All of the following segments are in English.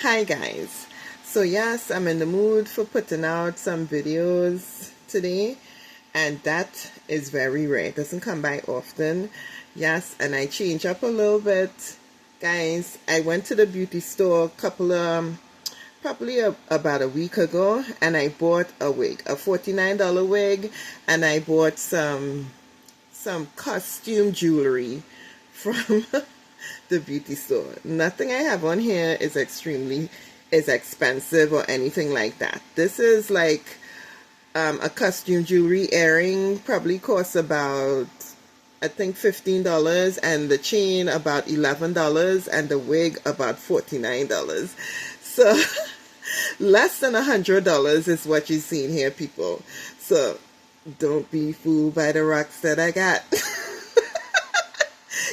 Hi guys. So yes, I'm in the mood for putting out some videos today, and that is very rare. It doesn't come by often. Yes, and I change up a little bit. Guys, I went to the beauty store about a week ago, and I bought a wig, a $49 wig, and I bought some costume jewelry from the beauty store. Nothing I have on here is expensive or anything like that. This is like a costume jewelry earring, probably costs about, I think, $15, and the chain about $11, and the wig about $49. So less than $100 is what you're seeing here, people. So don't be fooled by the rocks that I got.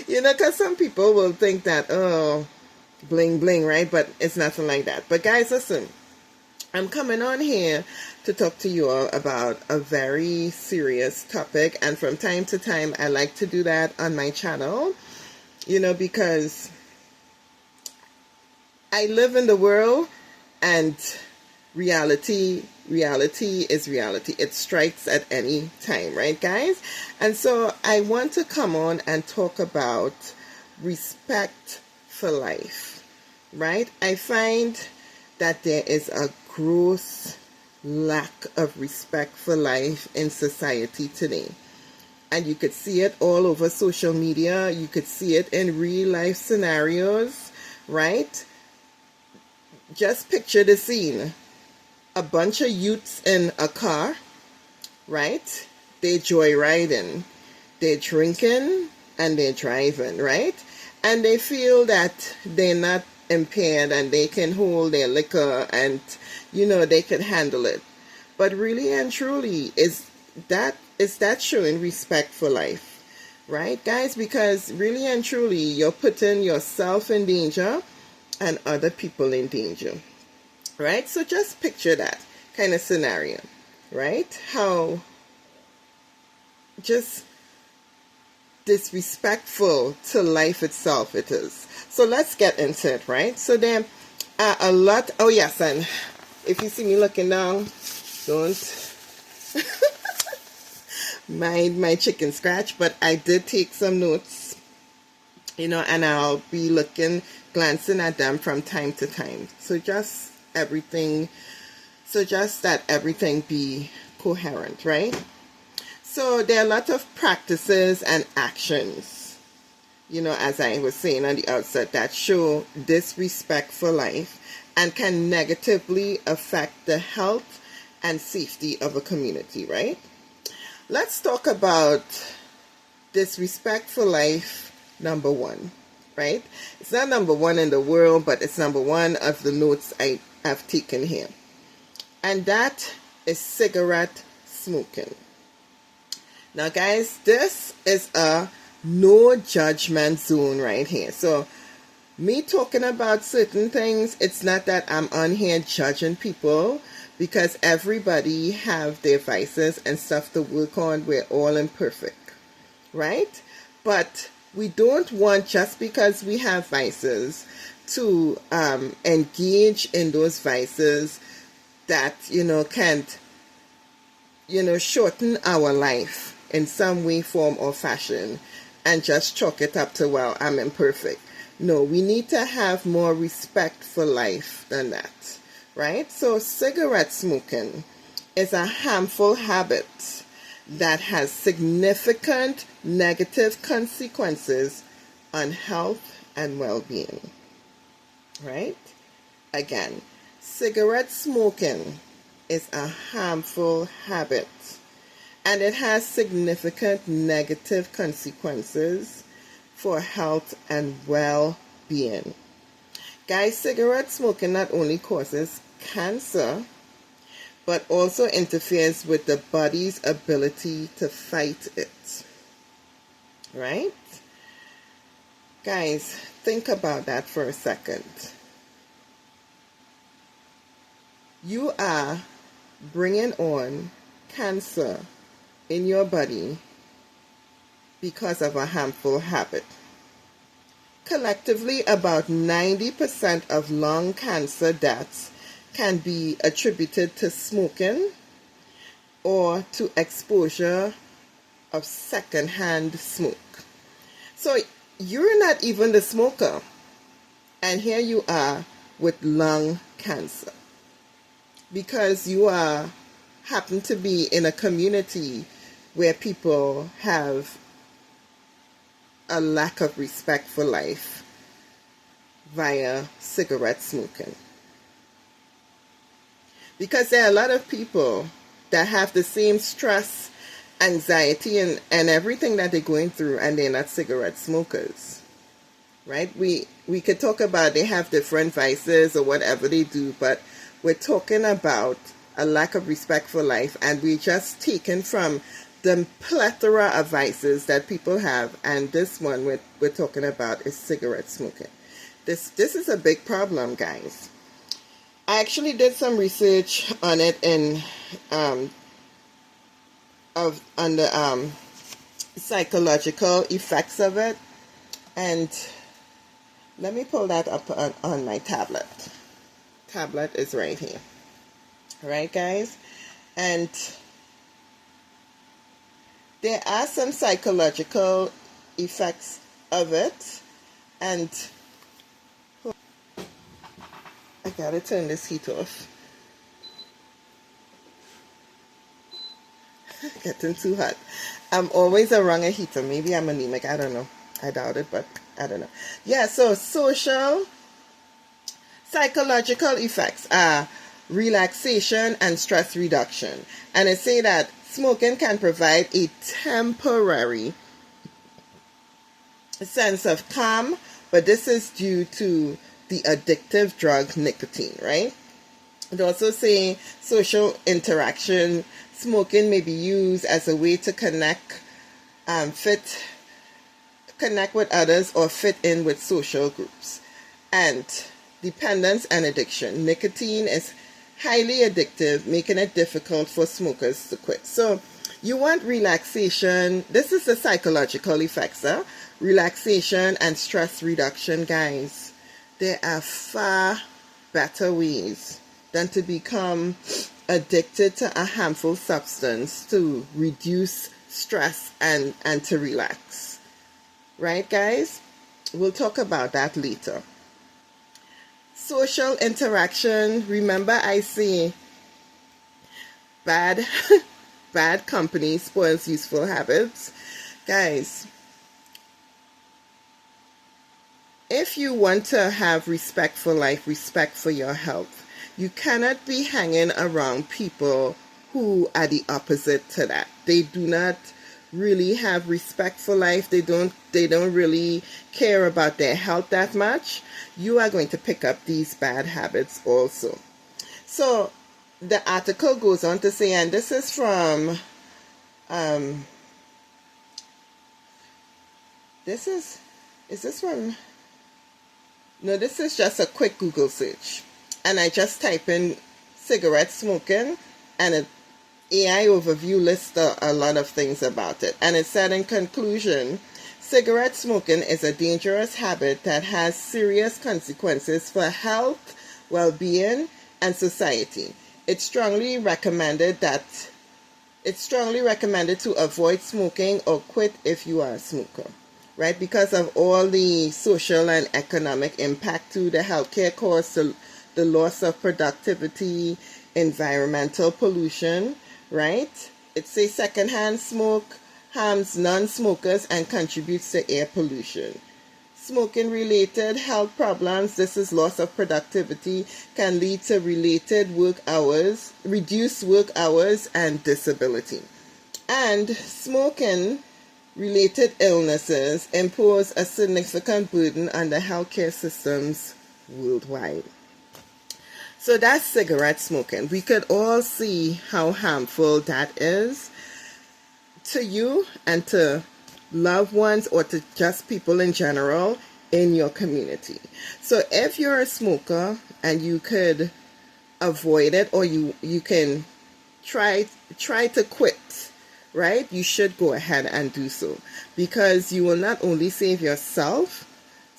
Because some people will think that, oh, bling bling, right? But it's nothing like that. But guys, listen, I'm coming on here to talk to you all about a very serious topic. And from time to time, I like to do that on my channel, because I live in the world, and reality is reality. It strikes at any time, right, guys? And so I want to come on and talk about respect for life, right? I find that there is a gross lack of respect for life in society today. And you could see it all over social media. You could see it in real life scenarios, right? Just picture the scene. A bunch of youths in a car, right? They're joyriding, they're drinking, and they're driving, right? And they feel that they're not impaired and they can hold their liquor and, they can handle it. But really and truly, is that showing respect for life, right, guys? Because really and truly, you're putting yourself in danger and other people in danger. Right? So just picture that kind of scenario, right? How just disrespectful to life itself it is. So let's get into it, right? So there are a lot. Oh yes, and if you see me looking down, don't mind my chicken scratch, but I did take some notes, and I'll be glancing at them from time to time. So just that everything be coherent, right? So there are a lot of practices and actions, as I was saying on the outset, that show disrespect for life and can negatively affect the health and safety of a community, right? Let's talk about disrespect for life number one, right? It's not number one in the world, but it's number one of the notes I've taken here. And that is cigarette smoking. Now, guys, this is a no judgment zone right here. So, me talking about certain things, it's not that I'm on here judging people, because everybody have their vices and stuff to work on. We're all imperfect, right? But we don't want, just because we have vices, to engage in those vices that, can't, shorten our life in some way, form, or fashion, and just chalk it up to, well, I'm imperfect. No, we need to have more respect for life than that, right? So cigarette smoking is a harmful habit that has significant negative consequences on health and well-being, right? Again, cigarette smoking is a harmful habit, and it has significant negative consequences for health and well-being. Guys, cigarette smoking not only causes cancer, but also interferes with the body's ability to fight it, right? Guys, think about that for a second. You are bringing on cancer in your body because of a harmful habit. Collectively, about 90% of lung cancer deaths can be attributed to smoking or to exposure of secondhand smoke. So you're not even the smoker, and here you are with lung cancer because you happen to be in a community where people have a lack of respect for life via cigarette smoking. Because there are a lot of people that have the same stress, anxiety, and everything that they're going through, and they're not cigarette smokers. Right? We could talk about they have different vices or whatever they do, but we're talking about a lack of respect for life, and we're just taken from the plethora of vices that people have, and this one we're talking about is cigarette smoking. This is a big problem, guys. I actually did some research on it on the psychological effects of it, and let me pull that up on my tablet. Tablet is right here. All right, guys, and there are some psychological effects of it, and I gotta turn this heat off. Getting too hot. I'm always around a heater. Maybe I'm anemic. I don't know. I doubt it, but I don't know. Yeah, so social, psychological effects are relaxation and stress reduction. And I say that smoking can provide a temporary sense of calm, but this is due to the addictive drug nicotine, right? It also say social interaction. Smoking may be used as a way to connect with others or fit in with social groups. And dependence and addiction. Nicotine is highly addictive, making it difficult for smokers to quit. So you want relaxation. This is the psychological effects, relaxation and stress reduction, guys. There are far better ways than to become addicted to a harmful substance to reduce stress and to relax. Right, guys? We'll talk about that later. Social interaction. Remember, I say bad company spoils useful habits. Guys, if you want to have respect for life, respect for your health, you cannot be hanging around people who are the opposite to that. They do not really have respect for life. They don't really care about their health that much. You are going to pick up these bad habits also. So the article goes on to say, and this is from this is just a quick Google search, and I just type in cigarette smoking, and an AI overview lists a lot of things about it. And it said in conclusion, cigarette smoking is a dangerous habit that has serious consequences for health, well-being, and society. It's strongly recommended to avoid smoking or quit if you are a smoker, right? Because of all the social and economic impact to the healthcare costs, the loss of productivity, environmental pollution, right? It says secondhand smoke harms non-smokers and contributes to air pollution. Smoking-related health problems, this is loss of productivity, can lead to reduced work hours, and disability. And smoking-related illnesses impose a significant burden on the healthcare systems worldwide. So that's cigarette smoking. We could all see how harmful that is to you and to loved ones or to just people in general in your community. So if you're a smoker and you could avoid it, or you can try to quit, right? You should go ahead and do so, because you will not only save yourself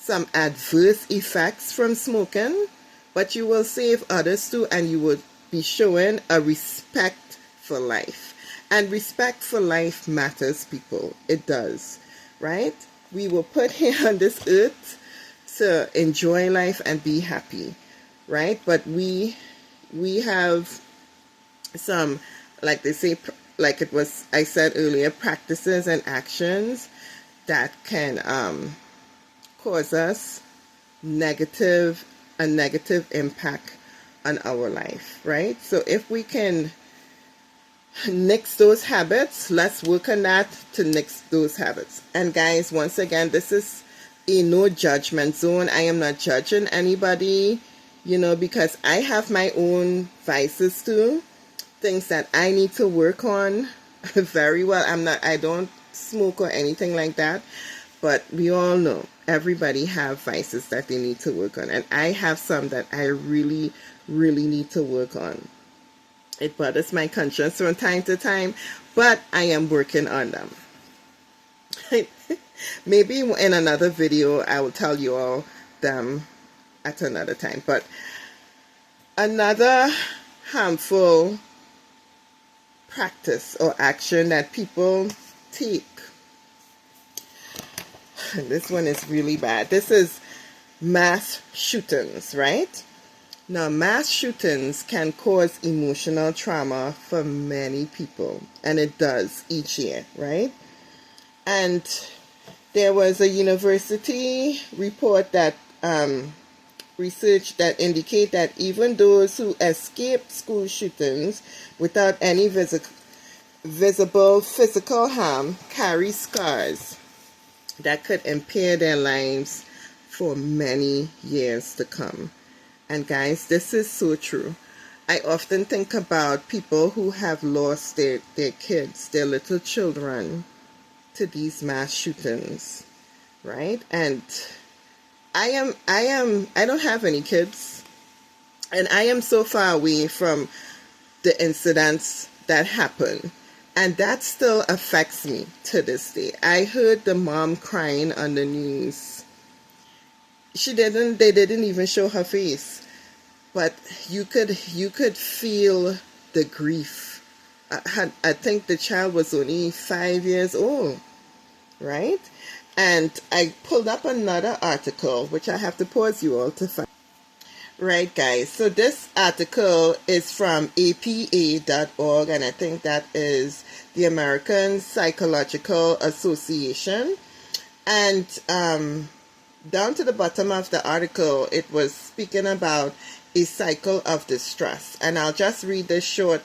some adverse effects from smoking, but you will save others too, and you would be showing a respect for life. And respect for life matters, people. It does, right? We were put here on this earth to enjoy life and be happy, right? But we have some, like they say, like I said earlier, practices and actions that can cause us a negative impact on our life, right? So if we can nix those habits, let's work on that to nix those habits. And guys, once again, this is a no judgment zone. I am not judging anybody, because I have my own vices too, things that I need to work on very well. I don't smoke or anything like that, but we all know everybody have vices that they need to work on, and I have some that I really, really need to work on. It bothers my conscience from time to time, but I am working on them. Maybe in another video I will tell you all them at another time. But another harmful practice or action that people take, and this one is really bad. This is mass shootings, right? Now, mass shootings can cause emotional trauma for many people, and it does each year, right? And there was a university report that research that indicate that even those who escaped school shootings without any visible physical harm carry scars that could impair their lives for many years to come. And guys, this is so true. I often think about people who have lost their kids, their little children, to these mass shootings, right? And I don't have any kids, and I am so far away from the incidents that happen, and that still affects me to this day. I heard the mom crying on the news. They didn't even show her face, but you could feel the grief. I think the child was only 5 years old, right? And I pulled up another article, which I have to pause you all to find. Right, guys. So this article is from APA.org, and I think that is the American Psychological Association. And down to the bottom of the article, it was speaking about a cycle of distress. And I'll just read this short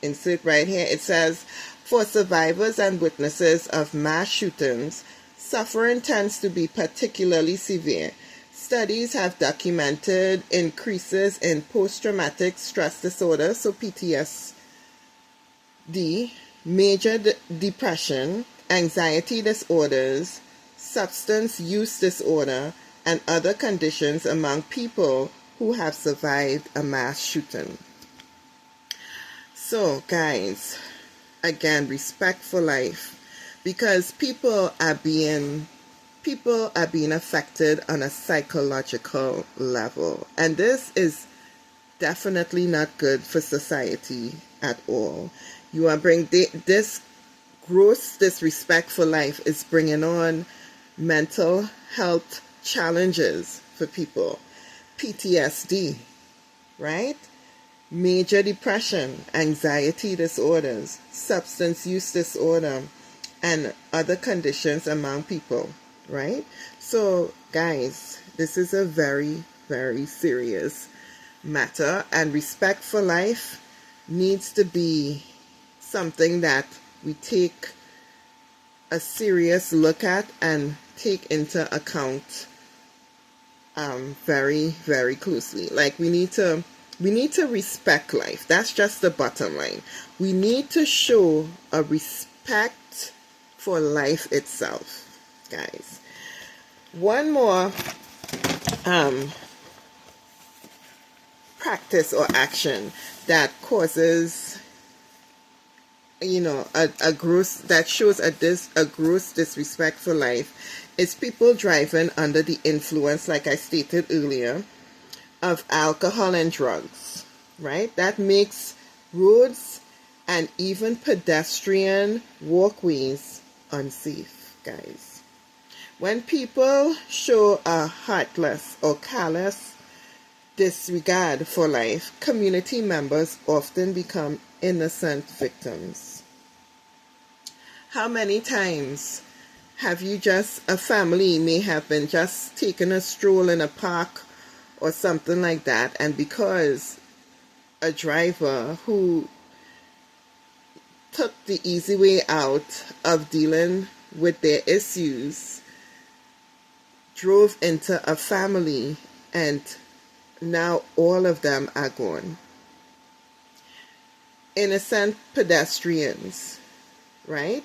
insert right here. It says, for survivors and witnesses of mass shootings, suffering tends to be particularly severe. Studies have documented increases in post-traumatic stress disorder, so PTSD, major depression, anxiety disorders, substance use disorder, and other conditions among people who have survived a mass shooting. So, guys, again, respect for life, because people are being affected on a psychological level, and this is definitely not good for society at all. You are this gross disrespect for life is bringing on mental health challenges for people. PTSD, right? Major depression, anxiety disorders, substance use disorder, and other conditions among people, right? So, guys, this is a very, very serious matter, and respect for life needs to be something that we take a serious look at and take into account very, very closely. Like, we need to respect life. That's just the bottom line. We need to show a respect for life itself, guys. One more practice or action that causes, a gross, that shows a gross disrespect for life, is people driving under the influence, like I stated earlier, of alcohol and drugs, right? That makes roads and even pedestrian walkways unsafe, guys. When people show a heartless or callous disregard for life, community members often become innocent victims. How many times have you a family may have been just taking a stroll in a park or something like that, and because a driver who took the easy way out of dealing with their issues drove into a family, and now all of them are gone. Innocent pedestrians, right?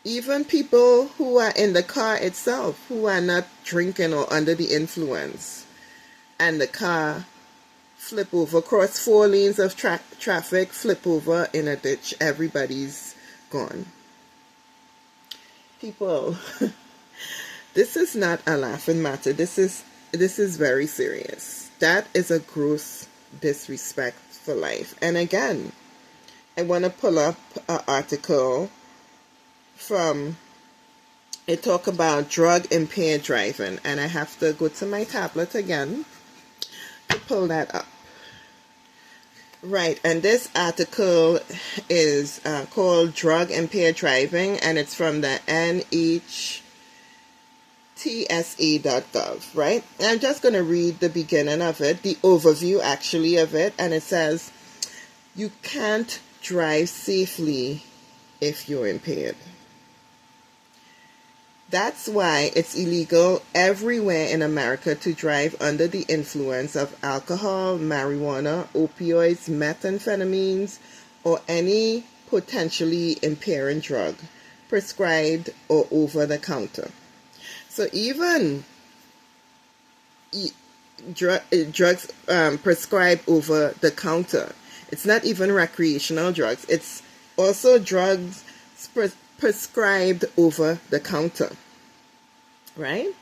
Even people who are in the car itself, who are not drinking or under the influence, and the car flip over, cross 4 lanes of traffic, flip over in a ditch, everybody's gone. People, this is not a laughing matter. This is very serious. That is a gross disrespect for life. And again, I want to pull up an article from, it talk about drug impaired driving, and I have to go to my tablet again to pull that up. Right, and this article is called Drug Impaired Driving, and it's from the NHTSA.gov, right? And I'm just going to read the beginning of it, the overview actually of it, and it says, you can't drive safely if you're impaired. That's why it's illegal everywhere in America to drive under the influence of alcohol, marijuana, opioids, methamphetamines, or any potentially impairing drug, prescribed or over the counter. So even drugs prescribed over the counter, it's not even recreational drugs, it's also drugs prescribed over the counter, right,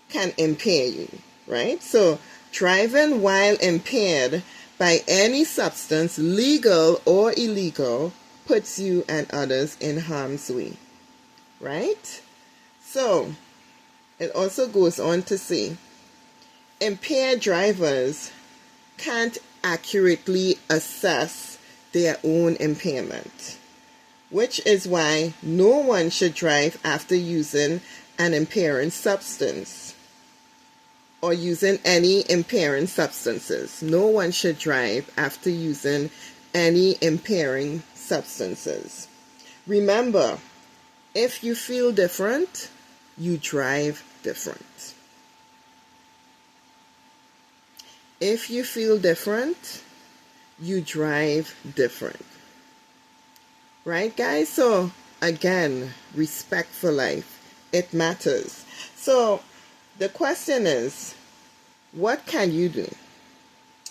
can impair you, right? So driving while impaired by any substance, legal or illegal, puts you and others in harm's way, right? So it also goes on to say, impaired drivers can't accurately assess their own impairment, which is why no one should drive after using an impairing substance or using any impairing substances. No one should drive after using any impairing substances. Remember, if you feel different, you drive different. If you feel different, you drive different. Right, guys? So, again, respect for life. It matters. So, the question is, what can you do?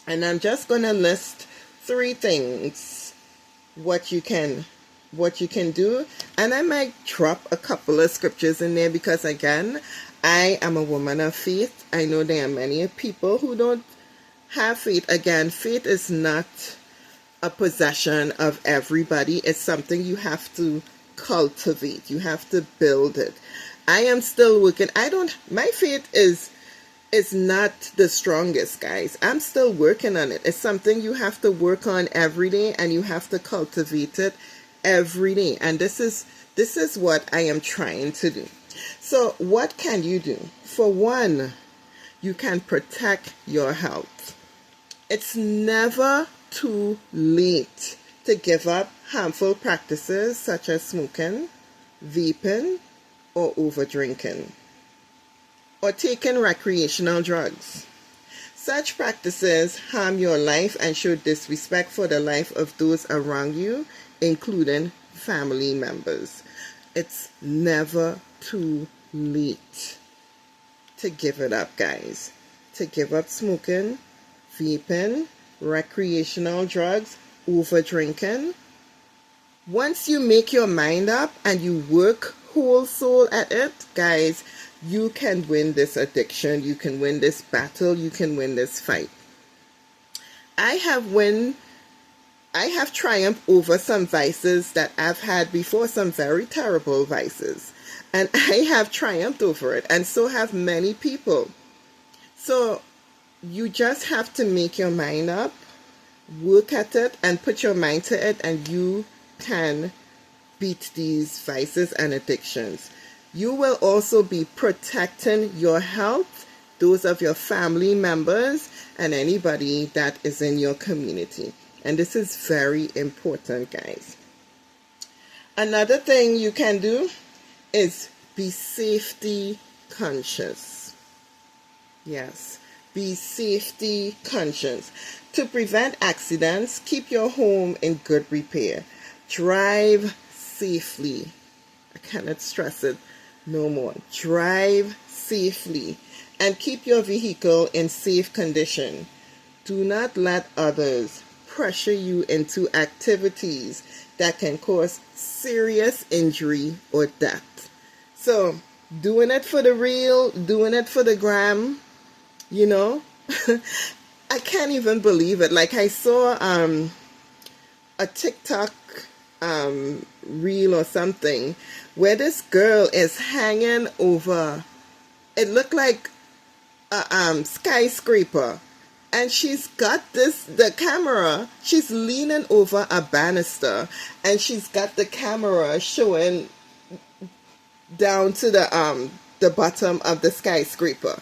And I'm just going to list 3 things what you can do, and I might drop a couple of scriptures in there because, again, I am a woman of faith. I know there are many people who don't have faith. Again, faith is not a possession of everybody. It's something you have to cultivate. You have to build it. I am still working. My faith is not the strongest, guys. I'm still working on it. It's something you have to work on every day, and you have to cultivate it every day. And this is what I am trying to do. So what can you do? For one, you can protect your health. It's never too late to give up harmful practices such as smoking, vaping, or overdrinking, or taking recreational drugs. Such practices harm your life and show disrespect for the life of those around you, including family members. It's never too late to give it up, guys. To give up smoking, vaping, recreational drugs, over drinking. Once you make your mind up and you work whole soul at it, guys, you can win this addiction. You can win this battle. You can win this fight. I have triumphed over some vices that I've had before, some very terrible vices. And I have triumphed over it. And so have many people. So you just have to make your mind up, work at it, and put your mind to it, and you can beat these vices and addictions. You will also be protecting your health, those of your family members, and anybody that is in your community. And this is very important, guys. Another thing you can do is be safety conscious. Yes, be safety conscious. To prevent accidents, keep your home in good repair. Drive safely. I cannot stress it no more. Drive safely and keep your vehicle in safe condition. Do not let others pressure you into activities that can cause serious injury or death. So, doing it for the real, doing it for the gram, you know, I can't even believe it. Like, I saw a TikTok reel or something where this girl is hanging over, it looked like a skyscraper, and she's got the camera, she's leaning over a banister, and she's got the camera showing down to the bottom of the skyscraper.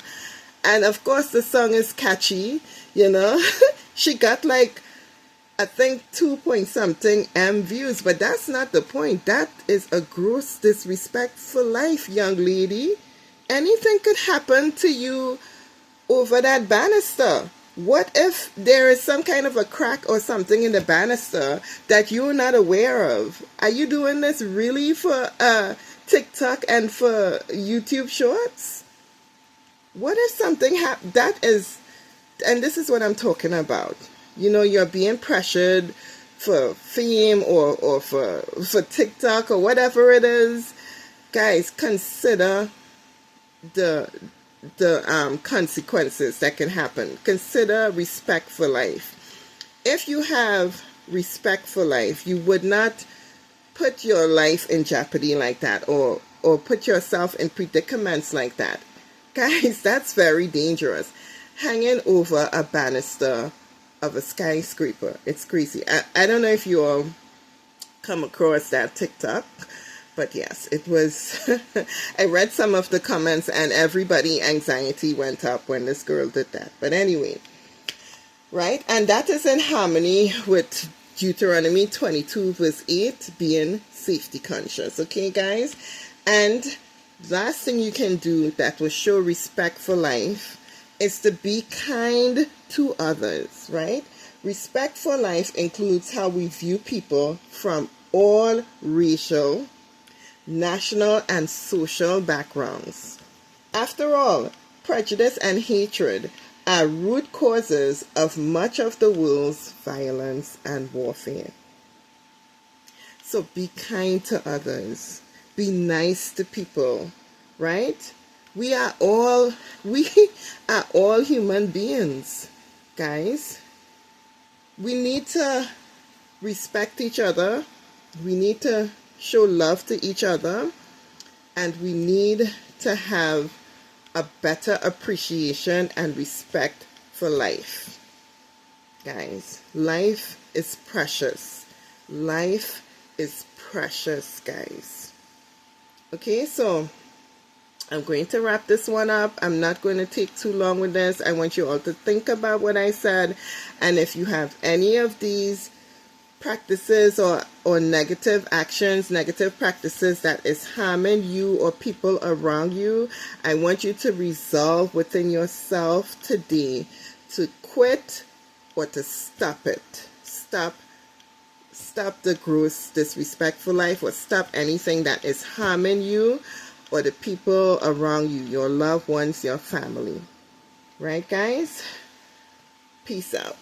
And of course the song is catchy, you know. She got like, I think 2 point something M views, but that's not the point. That is a gross disrespect for life, young lady. Anything could happen to you over that banister. What if there is some kind of a crack or something in the banister that you're not aware of? Are you doing this really for TikTok and for YouTube Shorts? What if something happens? That is, and this is what I'm talking about. You know, you're being pressured for fame or for TikTok or whatever it is. Guys, consider the consequences that can happen. Consider respect for life. If you have respect for life, you would not put your life in jeopardy like that, or put yourself in predicaments like that. Guys, that's very dangerous. Hanging over a banister of a skyscraper, it's crazy. I don't know if you all come across that TikTok, but yes, it was. I read some of the comments and everybody anxiety went up when this girl did that. But anyway, right? And that is in harmony with Deuteronomy 22 verse 8, being safety conscious. Okay, guys? And last thing you can do that will show respect for life is to be kind to others, right? Respect for life includes how we view people from all racial, national, and social backgrounds. After all, prejudice and hatred are root causes of much of the world's violence and warfare. So be kind to others. Be nice to people, right? We are all human beings, guys. We need to respect each other. We need to show love to each other. And we need to have a better appreciation and respect for life. Guys, life is precious. Life is precious, guys. Okay, so I'm going to wrap this one up. I'm not going to take too long with this. I want you all to think about what I said. And if you have any of these practices or negative actions, negative practices that is harming you or people around you, I want you to resolve within yourself today to quit or to stop it. Stop the gross disrespectful life, or stop anything that is harming you or the people around you, your loved ones, your family. Right, guys? Peace out.